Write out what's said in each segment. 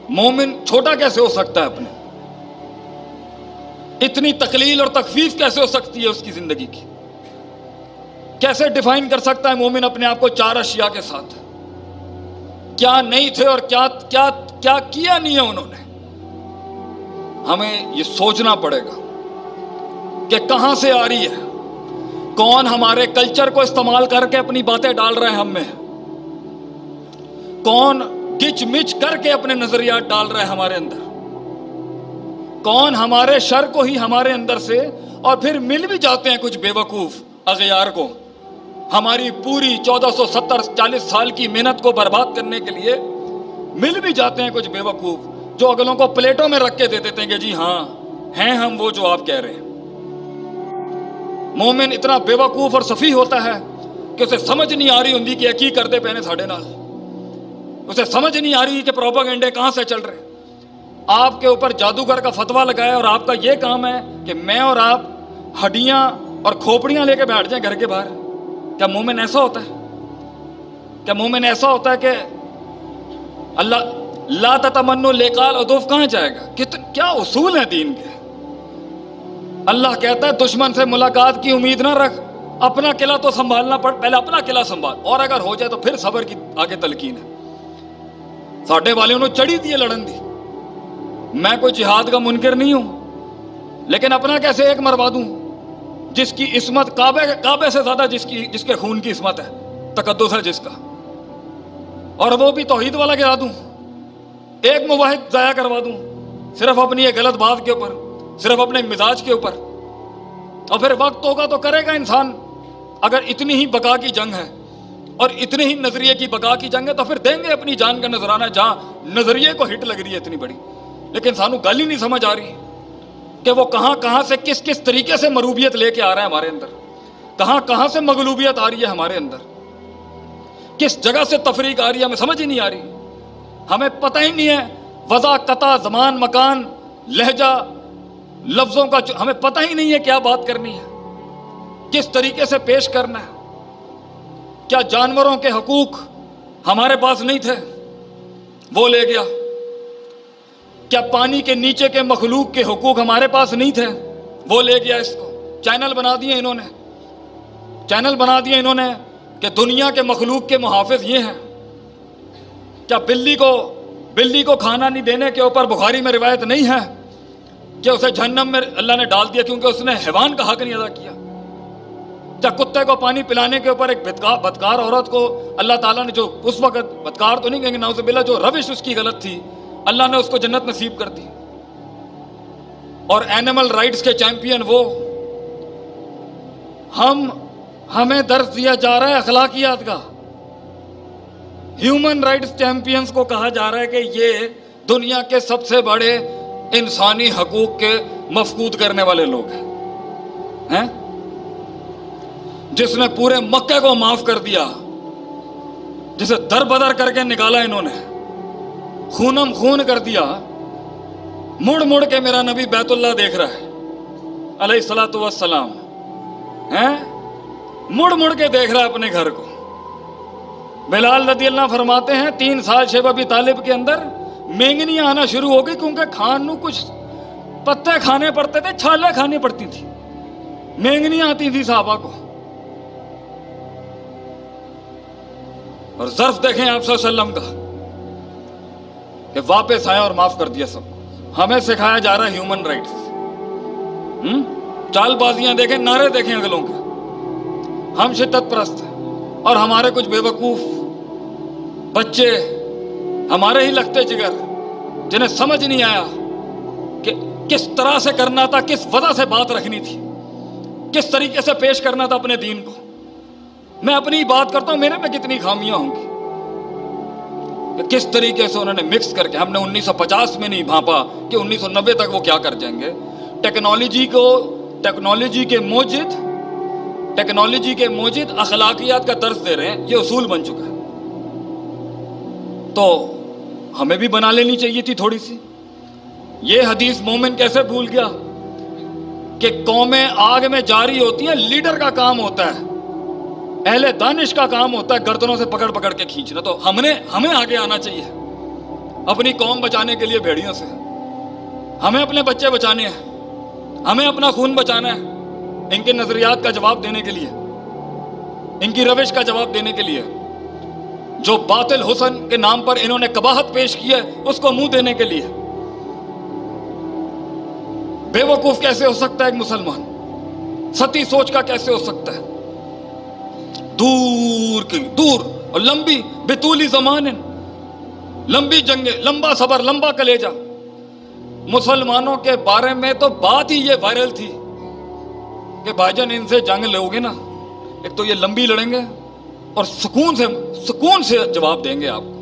مومن چھوٹا کیسے ہو سکتا ہے اپنے؟ اتنی تقلیل اور تخفیف کیسے ہو سکتی ہے اس کی زندگی کی؟ کیسے ڈیفائن کر سکتا ہے مومن اپنے آپ کو 4 اشیاء کے ساتھ؟ کیا نہیں تھے اور کیا کیا کیا کیا نہیں ہے انہوں نے؟ ہمیں یہ سوچنا پڑے گا کہ کہاں سے آ رہی ہے، کون ہمارے کلچر کو استعمال کر کے اپنی باتیں ڈال رہے ہیں ہم میں، کون گچ مچ کر کے اپنے نظریات ڈال رہے ہیں ہمارے اندر، کون ہمارے شر کو ہی ہمارے اندر سے، اور پھر مل بھی جاتے ہیں کچھ بے وقوف اغیار کو ہماری پوری 1470-40 سال کی محنت کو برباد کرنے کے لیے مل بھی جاتے ہیں کچھ بے وقوف جو اگلوں کو پلیٹوں میں رکھ کے دے دیتے ہیں کہ جی ہاں ہیں ہم وہ جو آپ کہہ رہے ہیں۔ مومن اتنا بے وقوف اور سفیہ ہوتا ہے کہ اسے سمجھ نہیں آ رہی ہوندی کہ کی کرتے پہنے ساڑھے نال، اسے سمجھ نہیں آ رہی کہ پروپیگنڈے کہاں سے چل رہے۔ آپ کے اوپر جادوگر کا فتویٰ لگایا اور آپ کا یہ کام ہے کہ میں اور آپ ہڈیاں اور کھوپڑیاں لے کے بیٹھ جائیں گھر کے باہر۔ کیا مومن ایسا ہوتا ہے؟ کیا مومن ایسا ہوتا ہے کہ اللہ لا تتمنوا لقاء العدو کہاں جائے گا؟ کیا اصول ہیں دین کے؟ اللہ کہتا ہے دشمن سے ملاقات کی امید نہ رکھ، اپنا قلعہ تو سنبھالنا پڑ، پہلے اپنا قلعہ سنبھال، اور اگر ہو جائے تو پھر صبر کی آگے تلقین ہے۔ ساڈے والوں نے چڑھی دی لڑن دی۔ میں کوئی جہاد کا منکر نہیں ہوں، لیکن اپنا کیسے ایک مروا دوں جس کی عصمت کعبے سے زیادہ جس کے خون کی عصمت ہے، تقدس ہے جس کا، اور وہ بھی توحید والا گرا دوں، ایک موحد ضائع کروا دوں صرف اپنی ایک غلط بات کے اوپر، صرف اپنے مزاج کے اوپر۔ اور پھر وقت ہوگا تو کرے گا انسان، اگر اتنی ہی بقا کی جنگ ہے اور اتنے ہی نظریے کی بقا کی جنگ ہے تو پھر دیں گے اپنی جان کا نذرانہ جہاں نظریے کو ہٹ لگ رہی ہے اتنی بڑی۔ لیکن سانو گل ہی نہیں سمجھ آ رہی کہ وہ کہاں سے کس طریقے سے مروبیت لے کے آ رہا ہے ہمارے اندر، کہاں سے مغلوبیت آ رہی ہے ہمارے اندر، کس جگہ سے تفریق آ رہی ہے، ہمیں سمجھ ہی نہیں آ رہی۔ ہمیں پتہ ہی نہیں ہے وضع، قطع، زمان، مکان، لہجہ، لفظوں کا ہمیں پتہ ہی نہیں ہے کیا بات کرنی ہے، کس طریقے سے پیش کرنا ہے۔ کیا جانوروں کے حقوق ہمارے پاس نہیں تھے؟ وہ لے گیا۔ کیا پانی کے نیچے کے مخلوق کے حقوق ہمارے پاس نہیں تھے؟ وہ لے گیا اس کو۔ چینل بنا دیے انہوں نے کہ دنیا کے مخلوق کے محافظ یہ ہیں۔ کیا بلی کو کھانا نہیں دینے کے اوپر بخاری میں روایت نہیں ہے کہ اسے جہنم میں اللہ نے ڈال دیا کیونکہ اس نے حیوان کا حق نہیں ادا کیا؟ کیا کتے کو پانی پلانے کے اوپر ایک بدکار عورت کو اللہ تعالیٰ نے، جو اس وقت بدکار تو نہیں کہیں گے نعوذ باللہ، جو روش اس کی غلط تھی، اللہ نے اس کو جنت نصیب کر دی؟ اور اینیمل رائٹس کے چیمپئن وہ، ہمیں درس دیا جا رہا ہے اخلاقیات کا۔ ہیومن رائٹس چیمپئنز کو کہا جا رہا ہے کہ یہ دنیا کے سب سے بڑے انسانی حقوق کے مفقود کرنے والے لوگ ہیں۔ جس نے پورے مکے کو معاف کر دیا، جسے در بدر کر کے نکالا انہوں نے، خونم خون کر دیا، مڑ کے میرا نبی بیت اللہ دیکھ رہا ہے علیہ الصلوۃ والسلام، مڑ کے دیکھ رہا ہے اپنے گھر کو۔ بلال رضی اللہ فرماتے ہیں 3 سال شیب ابی طالب کے اندر مینگنیاں آنا شروع ہو گئی، کیونکہ کھان نو کچھ پتے کھانے پڑتے تھے، چھالیں کھانی پڑتی تھی، مینگنیاں آتی تھی صحابہ کو۔ اور ظرف دیکھیں آپ صلی اللہ علیہ وسلم کا کہ واپس آیا اور معاف کر دیا سب کو۔ ہمیں سکھایا جا رہا ہے ہیومن رائٹس، چال بازیاں دیکھیں، نعرے دیکھیں اگلوں کے۔ ہم شدت پرست ہیں اور ہمارے کچھ بے وقوف بچے، ہمارے ہی لگتے جگر، جنہیں سمجھ نہیں آیا کہ کس طرح سے کرنا تھا، کس وجہ سے بات رکھنی تھی، کس طریقے سے پیش کرنا تھا اپنے دین کو۔ میں اپنی بات کرتا ہوں، میرے میں کتنی خامیاں ہوں گی کہ کس طریقے سے انہوں نے مکس کر کے، ہم نے 1950 میں نہیں بھانپا کہ 1990 تک وہ کیا کر جائیں گے۔ ٹیکنالوجی کے موجد اخلاقیات کا درس دے رہے ہیں، یہ اصول بن چکا ہے۔ تو ہمیں بھی بنا لینی چاہیے تھی تھوڑی سی۔ یہ حدیث مومن کیسے بھول گیا کہ قومیں آگ میں جاری ہوتی ہیں، لیڈر کا کام ہوتا ہے، اہل دانش کا کام ہوتا ہے گردنوں سے پکڑ کے کھینچنا۔ تو ہمیں آگے آنا چاہیے اپنی قوم بچانے کے لیے بھیڑیوں سے، ہمیں اپنے بچے بچانے ہیں، ہمیں اپنا خون بچانا ہے، ان کے نظریات کا جواب دینے کے لیے، ان کی روش کا جواب دینے کے لیے، جو باطل حسن کے نام پر انہوں نے قباحت پیش کی ہے اس کو منہ دینے کے لیے۔ بے وقوف کیسے ہو سکتا ہے ایک مسلمان؟ ستی سوچ کا کیسے ہو سکتا ہے؟ دور کی دور اور لمبی بطولی زمان، لمبی جنگیں، لمبا صبر، لمبا کلیجہ۔ مسلمانوں کے بارے میں تو بات ہی یہ وائرل تھی کہ بھائی جان ان سے جنگ لوگے نا، ایک تو یہ لمبی لڑیں گے اور سکون سے جواب دیں گے آپ کو۔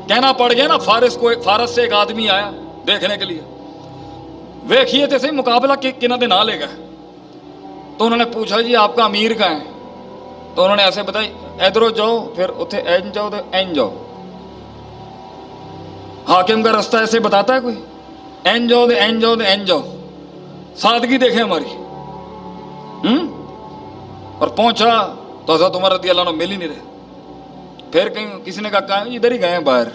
کہنا پڑ گیا نا، فارس سے ایک آدمی آیا دیکھنے کے لیے، ویکھیے تھے صحیح مقابلہ کنہ دن آ لے گا۔ تو انہوں نے پوچھا جی آپ کا امیر کہاں ہے؟ تو انہوں نے ایسے بتائی ادھر جاؤ، پھر اتنے این جاؤ تو این جاؤ۔ حاکم کا راستہ ایسے بتاتا ہے کوئی؟ این جاؤ تو این جاؤ تو این جاؤ۔ سادگی دیکھیں ہماری۔ اور پہنچا تو حضرت عمر رضی اللہ عنہ مل ہی نہیں رہے۔ پھر کہیں کسی نے کہا ادھر ہی گئے ہیں باہر۔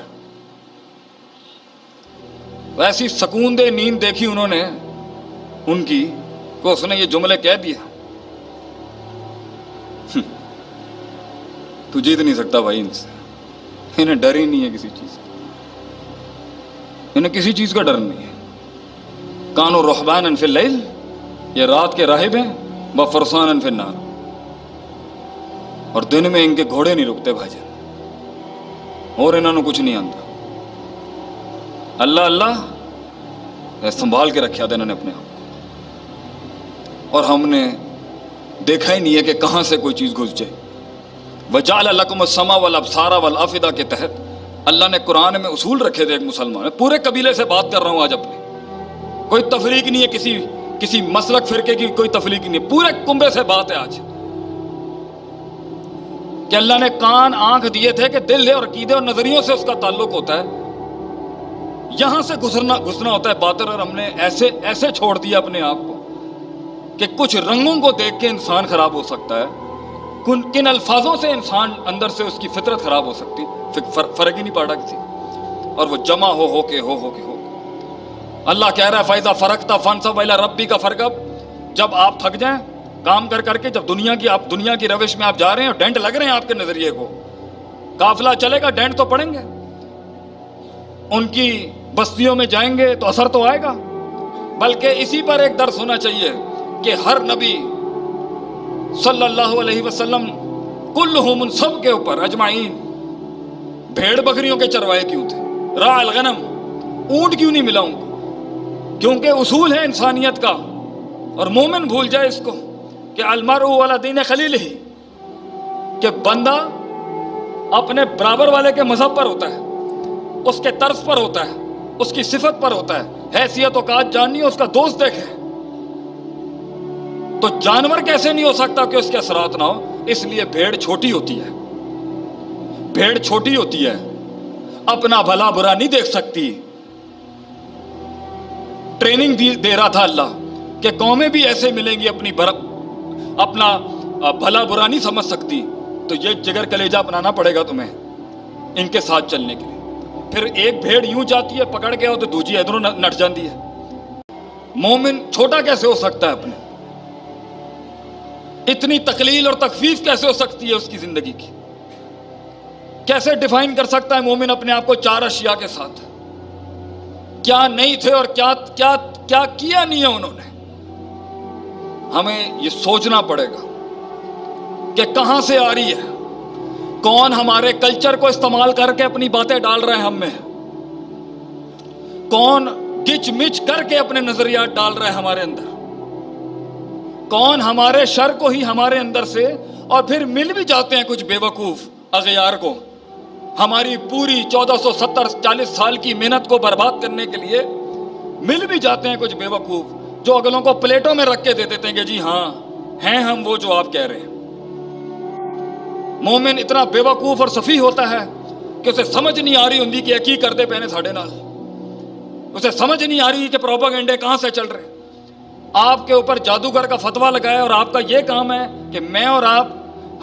ایسی سکون دہ نیند دیکھی انہوں نے ان کی کہ اس نے یہ جملے کہہ دیا، تو جیت نہیں سکتا بھائی ان سے، انہیں ڈر ہی نہیں ہے کسی چیز کا، انہیں کسی چیز کا ڈر نہیں ہے۔ کانوا رہبانا فی اللیل، یہ رات کے راہب ہیں، وفرسانا فی النہار، اور دن میں ان کے گھوڑے نہیں رکتے بھائی جان، اور انہوں نے کچھ نہیں آتا۔ اللہ اللہ سنبھال کے رکھا تھا انہوں نے اپنے آپ کو، اور ہم نے دیکھا ہی نہیں ہے کہ کہاں سے کوئی چیز گھس جائے۔ وَجَعَلَ لَكُمُ السَّمْعَ وَالْأَبْصَارَ وَالْأَفْئِدَةَ کے تحت اللہ نے قرآن میں اصول رکھے تھے۔ ایک مسلمان، پورے قبیلے سے بات کر رہا ہوں آج اپنے، کوئی تفریق نہیں ہے، کسی مسلک فرقے کی کوئی تفریق نہیں ہے، پورے کنبے سے بات ہے آج، کہ اللہ نے کان آنکھ دیے تھے کہ دل ہے اور عقیدے اور نظریوں سے اس کا تعلق ہوتا ہے، یہاں سے گزرنا ہوتا ہے باطل، اور ہم نے ایسے چھوڑ دیا اپنے آپ کو کہ کچھ رنگوں کو دیکھ کے انسان خراب ہو سکتا ہے، کن الفاظوں سے انسان اندر سے اس کی فطرت خراب ہو سکتی، فرق ہی نہیں پڑا کسی، اور وہ جمع ہو کے اللہ کہہ رہا ہے فَإِذَا فَرَغْتَ فَانْصَبْ إِلَىٰ رَبِّكَ فَارْغَب۔ جب آپ تھک جائیں کام کر کے، جب دنیا کی روش میں آپ جا رہے ہیں اور ڈینٹ لگ رہے ہیں آپ کے نظریے کو، قافلہ چلے گا ڈینٹ تو پڑیں گے، ان کی بستیوں میں جائیں گے تو اثر تو آئے گا۔ بلکہ اسی پر ایک درس ہونا چاہیے کہ ہر نبی صلی اللہ علیہ وسلم کلہم، ان سب کے اوپر اجمعین، بھیڑ بکریوں کے چروائے کیوں تھے؟ راعی الغنم، اونٹ کیوں نہیں ملا ان کو؟ کیونکہ اصول ہے انسانیت کا، اور مومن بھول جائے اس کو کہ المرء علی دین خلیلہ، کہ بندہ اپنے برابر والے کے مذہب پر ہوتا ہے، اس کے طرز پر ہوتا ہے، اس کی صفت پر ہوتا ہے۔ حیثیت اوقات جاننی ہے، اس کا دوست دیکھے۔ تو جانور کیسے نہیں ہو سکتا کہ اس کے اثرات نہ ہو؟ اس لیے بھیڑ چھوٹی ہوتی ہے، بھیڑ چھوٹی ہوتی ہے، اپنا بھلا برا نہیں دیکھ سکتی۔ ٹریننگ دے رہا تھا اللہ کہ قومیں بھی ایسے ملیں گی اپنا بھلا برا نہیں سمجھ سکتی، تو یہ جگر کلیجہ اپنانا پڑے گا تمہیں ان کے ساتھ چلنے کے لیے۔ پھر ایک بھیڑ یوں جاتی ہے پکڑ کے، تو دوسری ادھروں نٹ جاتی ہے۔ مومن چھوٹا کیسے ہو سکتا ہے اپنے؟ اتنی تقلیل اور تخفیف کیسے ہو سکتی ہے اس کی زندگی کی؟ کیسے ڈیفائن کر سکتا ہے مومن اپنے آپ کو چار اشیاء کے ساتھ؟ کیا نہیں تھے اور کیا نہیں ہے انہوں نے؟ ہمیں یہ سوچنا پڑے گا کہ کہاں سے آ رہی ہے، کون ہمارے کلچر کو استعمال کر کے اپنی باتیں ڈال رہے ہیں ہم میں، کون گچ مچ کر کے اپنے نظریات ڈال رہے ہیں ہمارے اندر، کون ہمارے شر کو ہی ہمارے اندر سے، اور پھر مل بھی جاتے ہیں کچھ بے وقوف اغیار کو، ہماری پوری 1470-40 سال کی محنت کو برباد کرنے کے لیے مل بھی جاتے ہیں کچھ بے وقوف، جو اگلوں کو پلیٹوں میں رکھ کے دے دیتے ہیں کہ جی ہاں ہیں ہم وہ جو آپ کہہ رہے ہیں۔ مومن اتنا بے وقوف اور سفیہ ہوتا ہے کہ اسے سمجھ نہیں آ رہی ہوندی کہ کی کرتے پہنے ساڑھے نال، اسے سمجھ نہیں آ رہی کہ پروپیگنڈے کہاں سے چل رہے ہیں۔ آپ کے اوپر جادوگر کا فتویٰ لگایا اور آپ کا یہ کام ہے کہ میں اور آپ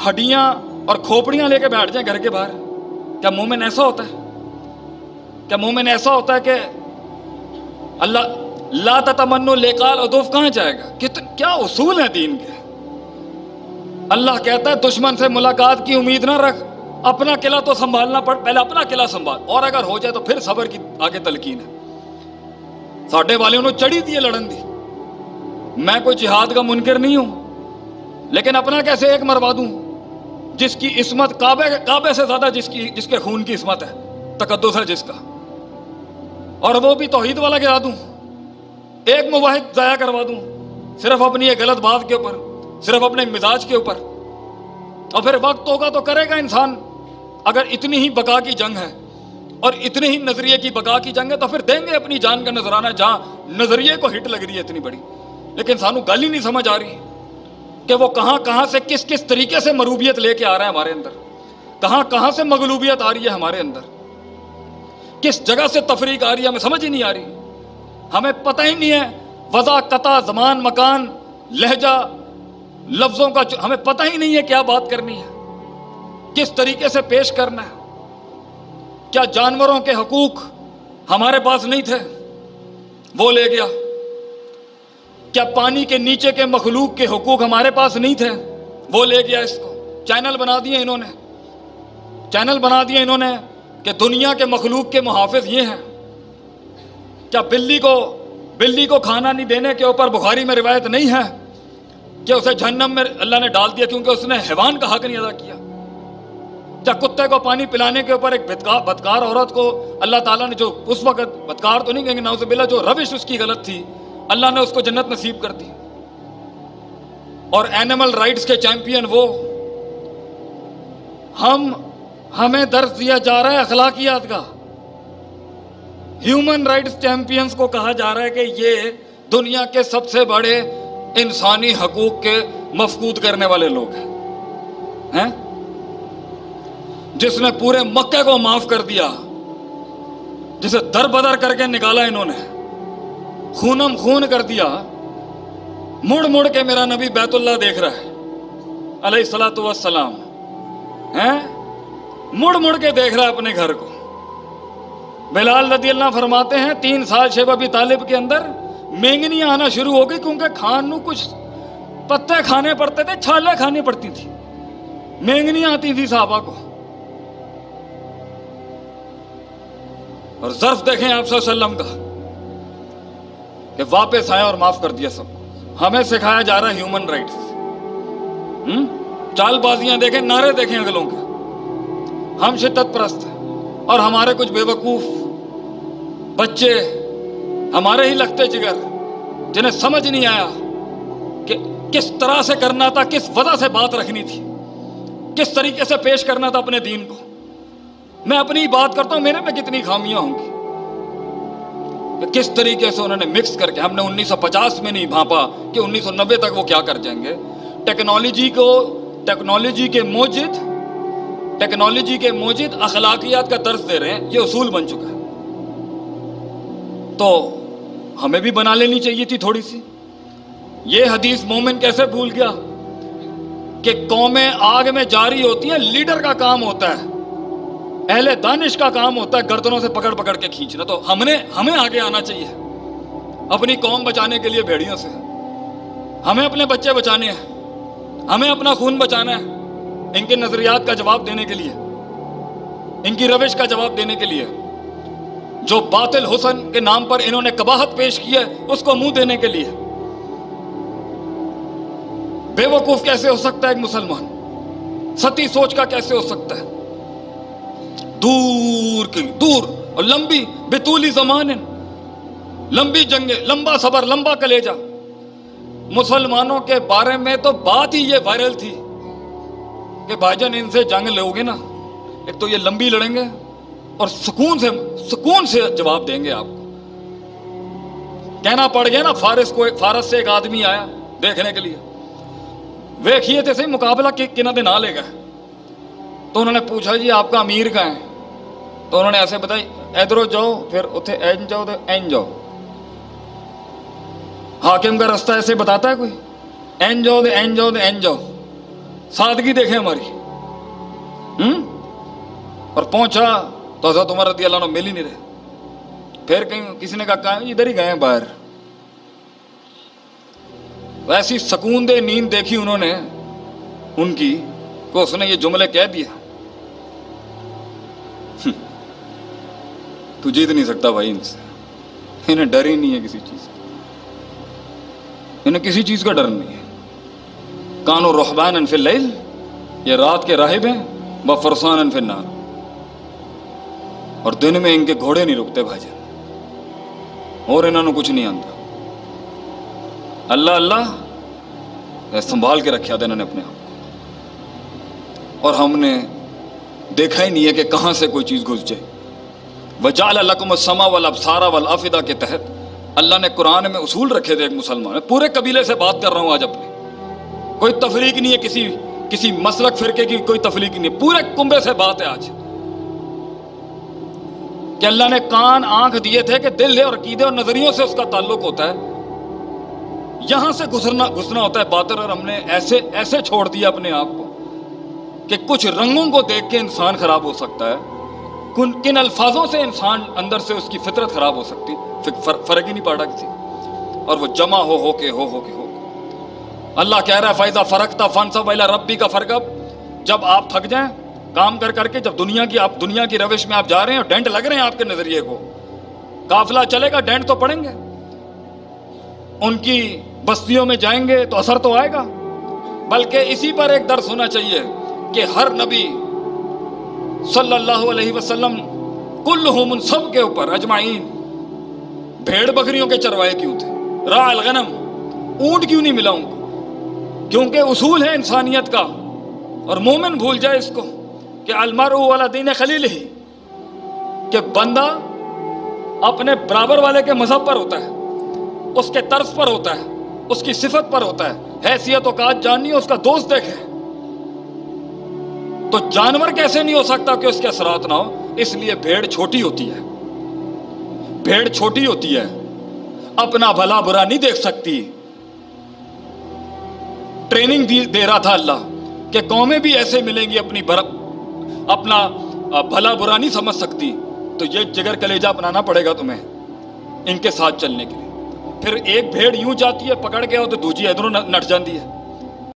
ہڈیاں اور کھوپڑیاں لے کے بیٹھ جائیں گھر کے باہر۔ کیا مومن ایسا ہوتا ہے؟ کہ مومن ایسا ہوتا ہے کہ اللہ لا تتمنوا لقاء العدو کہاں جائے گا؟ کیا اصول ہیں دین کے؟ اللہ کہتا ہے دشمن سے ملاقات کی امید نہ رکھ، اپنا قلعہ تو سنبھالنا پہلے اپنا قلعہ سنبھال، اور اگر ہو جائے تو پھر صبر کی آگے تلقین ہے۔ ساڈے والے انہوں چڑھی دی لڑن دی، میں کوئی جہاد کا منکر نہیں ہوں، لیکن اپنا کیسے ایک مروا دوں جس کی عصمت کعبے سے زیادہ جس کے خون کی عصمت ہے، تقدس ہے جس کا، اور وہ بھی توحید والا گرا دوں، ایک موحد ضائع کروا دوں صرف اپنی ایک غلط بات کے اوپر، صرف اپنے مزاج کے اوپر۔ اور پھر وقت ہوگا تو کرے گا انسان، اگر اتنی ہی بقا کی جنگ ہے اور اتنے ہی نظریے کی بقا کی جنگ ہے تو پھر دیں گے اپنی جان کا نذرانہ جہاں نظریے کو ہٹ لگ رہی ہے اتنی بڑی۔ لیکن سانو گل ہی نہیں سمجھ آ رہی کہ وہ کہاں سے کس طریقے سے مروبیت لے کے آ رہا ہے ہمارے اندر، کہاں سے مغلوبیت آ رہی ہے ہمارے اندر، کس جگہ سے تفریق آ رہی ہے، ہمیں سمجھ ہی نہیں آ رہی، ہمیں پتہ ہی نہیں ہے وضع، قطع، زمان، مکان، لہجہ، لفظوں کا ہمیں پتہ ہی نہیں ہے کیا بات کرنی ہے، کس طریقے سے پیش کرنا ہے۔ کیا جانوروں کے حقوق ہمارے پاس نہیں تھے؟ وہ لے گیا۔ کیا پانی کے نیچے کے مخلوق کے حقوق ہمارے پاس نہیں تھے؟ وہ لے گیا اس کو۔ چینل بنا دیے انہوں نے کہ دنیا کے مخلوق کے محافظ یہ ہیں۔ کیا بلی کو کھانا نہیں دینے کے اوپر بخاری میں روایت نہیں ہے کہ اسے جہنم میں اللہ نے ڈال دیا کیونکہ اس نے حیوان کا حق نہیں ادا کیا؟ کیا کتے کو پانی پلانے کے اوپر ایک بدکار عورت کو اللہ تعالیٰ نے، جو اس وقت بدکار تو نہیں کہیں گے نعوذ باللہ، جو روش اس کی غلط تھی، اللہ نے اس کو جنت نصیب کر دی؟ اور اینیمل رائٹس کے چیمپئن وہ، ہمیں درس دیا جا رہا ہے اخلاقیات کا، ہیومن رائٹس چیمپئنز کو کہا جا رہا ہے کہ یہ دنیا کے سب سے بڑے انسانی حقوق کے مفقود کرنے والے لوگ ہیں۔ جس نے پورے مکے کو معاف کر دیا، جسے در بدر کر کے نکالا انہوں نے، خونم خون کر دیا، مڑ کے میرا نبی بیت اللہ دیکھ رہا ہے علیہ الصلوۃ والسلام، مڑ کے دیکھ رہا ہے اپنے گھر کو۔ بلال رضی اللہ فرماتے ہیں 3 سال شیب ابی طالب کے اندر مینگنیاں آنا شروع ہو گئی، کیونکہ کھان نو کچھ پتے کھانے پڑتے تھے، چھالیں کھانی پڑتی تھی، مینگنیاں آتی تھی صحابہ کو۔ اور ظرف دیکھیں آپ صلی اللہ علیہ وسلم کا کہ واپس آئے اور معاف کر دیا سب۔ ہمیں سکھایا جا رہا ہے ہیومن رائٹس، چال بازیاں دیکھیں، نعرے دیکھیں اگلوں کے، ہم شدت پرست ہیں، اور ہمارے کچھ بے وقوف بچے، ہمارے ہی لگتے جگر، جنہیں سمجھ نہیں آیا کہ کس طرح سے کرنا تھا، کس وجہ سے بات رکھنی تھی، کس طریقے سے پیش کرنا تھا اپنے دین کو۔ میں اپنی بات کرتا ہوں، میرے میں کتنی خامیاں ہوں گی، کہ کس طریقے سے انہوں نے مکس کر کے، ہم نے 1950 میں نہیں بھانپا کہ 1990 تک وہ کیا کر جائیں گے۔ ٹیکنالوجی کے موجد اخلاقیات کا درس دے رہے ہیں، یہ اصول بن چکا ہے۔ تو ہمیں بھی بنا لینی چاہیے تھی تھوڑی سی۔ یہ حدیث مومن کیسے بھول گیا کہ قومیں آگ میں جاری ہوتی ہیں، لیڈر کا کام ہوتا ہے، اہل دانش کا کام ہوتا ہے گردنوں سے پکڑ کے کھینچنا۔ تو ہمیں آگے آنا چاہیے اپنی قوم بچانے کے لیے بھیڑیوں سے، ہمیں اپنے بچے بچانے ہیں، ہمیں اپنا خون بچانا ہے، ان کے نظریات کا جواب دینے کے لیے، ان کی روش کا جواب دینے کے لیے، جو باطل حسن کے نام پر انہوں نے قباحت پیش کی ہے اس کو منہ دینے کے لیے۔ بے وقوف کیسے ہو سکتا ہے ایک مسلمان؟ ستی سوچ کا کیسے ہو سکتا ہے؟ دور اور لمبی بطولی زمان، لمبی جنگیں، لمبا صبر، لمبا کلیجہ۔ مسلمانوں کے بارے میں تو بات ہی یہ وائرل تھی کہ بھائی جان ان سے جنگ لو گے نا، ایک تو یہ لمبی لڑیں گے اور سکون سے جواب دیں گے آپ کو۔ کہنا پڑ گیا نا فارس سے ایک آدمی آیا دیکھنے کے لیے، ویکھیے تھے صحیح مقابلہ کنہ دن آ لے گا۔ تو انہوں نے پوچھا جی آپ کا امیر کہاں ہے؟ تو انہوں نے ایسے بتائی ادھر جاؤ، پھر اتنے این جاؤ، تو این جاؤ۔ حاکم کا رستہ ایسے بتاتا ہے کوئی؟ این جاؤ، تو این جاؤ، تو این جاؤ۔ سادگی دیکھیں ہماری۔ اور پہنچا تو حضرت عمر رضی اللہ عنہ مل ہی نہیں رہے۔ پھر کہیں کسی نے کہا ادھر ہی گئے ہیں باہر. ویسی سکون دہ نیند دیکھی انہوں نے ان کی کہ اس نے یہ جملے کہہ دیا. تو جیت نہیں سکتا بھائی ان سے. انہیں ڈر ہی نہیں ہے کسی چیز کا, انہیں کسی چیز کا ڈر نہیں ہے. کانوا رہبانا فی اللیل, یہ رات کے راہب ہیں, وفرسانا فی النہار, اور دن میں ان کے گھوڑے نہیں رکتے بھائی جان, اور انہوں نے کچھ نہیں آتا. اللہ اللہ سنبھال کے رکھا تھا انہوں نے اپنے آپ کو, اور ہم نے دیکھا ہی نہیں ہے کہ کہاں سے کوئی چیز گھس جائے. وَجَعَلَ لَكُمُ السَّمْعَ وَالْأَفْئِدَةَ وَالْأَفْئِدَةَ کے تحت اللہ نے قرآن میں اصول رکھے تھے. ایک مسلمان میں پورے قبیلے سے بات کر رہا ہوں آج اپنے, کوئی تفریق نہیں ہے, کسی مسلک فرقے کی کوئی تفریق نہیں ہے, پورے کنبے سے بات ہے آج. کہ اللہ نے کان آنکھ دیے تھے کہ دل ہے اور عقیدے اور نظریوں سے اس کا تعلق ہوتا ہے, یہاں سے گھسنا ہوتا ہے باطن, اور ہم نے ایسے چھوڑ دیا اپنے آپ کو کہ کچھ رنگوں کو دیکھ کے انسان خراب ہو سکتا ہے, کن الفاظوں سے انسان اندر سے اس کی فطرت خراب ہو سکتی, فرق ہی نہیں پڑا کسی, اور وہ جمع ہو کے اللہ کہہ رہا ہے فَإِذَا فَرَغْتَ فَانصَبْ إِلَىٰ رَبِّكَ فَارْغَب. جب آپ تھک جائیں کام کر کے, جب دنیا کی روش میں آپ جا رہے ہیں اور ڈینٹ لگ رہے ہیں آپ کے نظریے کو, قافلہ چلے گا ڈینٹ تو پڑیں گے, ان کی بستیوں میں جائیں گے تو اثر تو آئے گا. بلکہ اسی پر ایک درس ہونا چاہیے کہ ہر نبی صلی اللہ علیہ وسلم کلہم, ان سب کے اوپر اجمعین, بھیڑ بکریوں کے چروائے کیوں تھے, راع الغنم, اونٹ کیوں نہیں ملا ان کو؟ کیونکہ اصول ہے انسانیت کا, اور مومن بھول جائے اس کو کہ المرء علی دین خلیلہ, کہ بندہ اپنے برابر والے کے مذہب پر ہوتا ہے, اس کے طرز پر ہوتا ہے, اس کی صفت پر ہوتا ہے. حیثیت و قات جاننی ہے, اس کا دوست دیکھے. تو جانور کیسے نہیں ہو سکتا کہ اس کے اثرات نہ ہو؟ اس لیے بھیڑ چھوٹی ہوتی ہے, بھیڑ چھوٹی ہوتی ہے, اپنا بھلا برا نہیں دیکھ سکتی. ٹریننگ دے رہا تھا اللہ کہ قومیں بھی ایسے ملیں گی اپنا بھلا برا نہیں سمجھ سکتی, تو یہ جگر کلیجہ اپنانا پڑے گا تمہیں ان کے ساتھ چلنے کے لیے. پھر ایک بھیڑ یوں جاتی ہے پکڑ کے, تو دوسری ادھروں نٹ جاتی ہے.